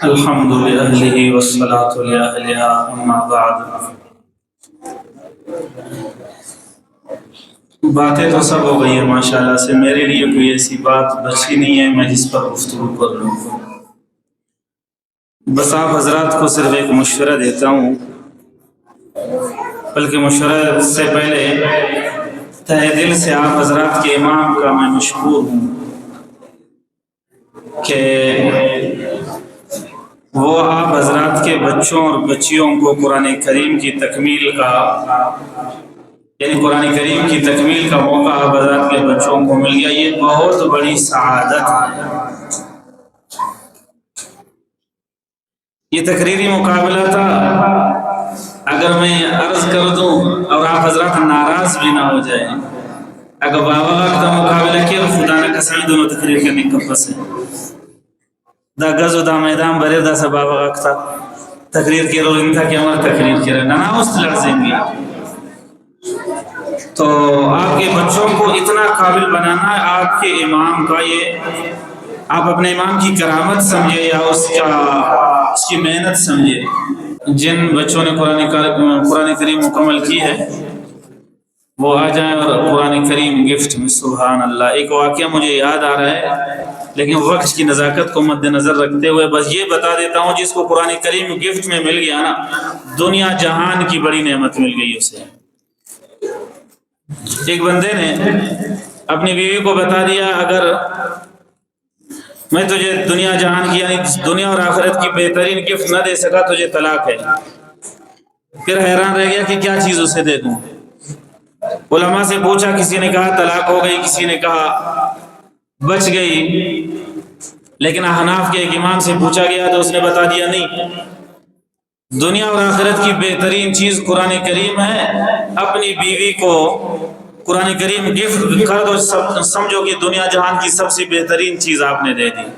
الحمد للہ والصلاة لأہلها اما بعد۔ باتیں تو سب ہو گئی ہیں ماشاءاللہ سے، میرے لیے کوئی ایسی بات بچی نہیں ہے میں جس پر گفتگو کر لوں۔ بس آپ حضرات کو صرف ایک مشورہ دیتا ہوں، بلکہ مشورہ سے پہلے تہ دل سے آپ حضرات کے امام کا میں مشکور ہوں کہ وہ آپ حضرات کے بچوں اور بچیوں کو قرآن کریم کی تکمیل کا قرآن کریم کی تکمیل کا موقع آپ حضرات کے بچوں کو مل گیا، یہ بہت بڑی سعادت ہے۔ یہ تقریری مقابلہ تھا، اگر میں عرض کر دوں اور آپ حضرات ناراض بھی نہ ہو جائیں، اگر بابا کا مقابلہ کیا خدا نہ کسائی دونوں تقریر کرنے کا پس ہے دا گز و دا میدان برے دا سباب وقت تھا تقریر کے رو ان تھا کہ ہمارا تقریر کے رہنا نہ اس لڑزیں گے۔ تو آپ کے بچوں کو اتنا قابل بنانا ہے آپ کے امام کا، یہ آپ اپنے امام کی کرامت سمجھے یا اس کی محنت سمجھے۔ جن بچوں نے قرآن کریم مکمل کی ہے وہ آ جائیں اور قرآن کریم گفٹ میں۔ سبحان اللہ، ایک واقعہ مجھے یاد آ رہا ہے لیکن وقت کی نزاکت کو مد نظر رکھتے ہوئے بس یہ بتا دیتا ہوں، جس کو قرآن کریم گفٹ میں مل گیا نا، دنیا جہان کی بڑی نعمت مل گئی اسے۔ ایک بندے نے اپنی بیوی کو بتا دیا اگر میں تجھے دنیا جہان کی یعنی دنیا اور آخرت کی بہترین گفٹ نہ دے سکا تجھے طلاق ہے۔ پھر حیران رہ گیا کہ کیا چیز اسے دے دوں۔ علماء سے پوچھا، کسی نے کہا طلاق ہو گئی، کسی نے کہا بچ گئی، لیکن احناف کے ایک امام سے پوچھا گیا تو اس نے بتا دیا نہیں، دنیا اور آخرت کی بہترین چیز قرآن کریم ہے، اپنی بیوی کو قرآن کریم گفٹ کر دو، سمجھو کہ دنیا جہان کی سب سے بہترین چیز آپ نے دے دی۔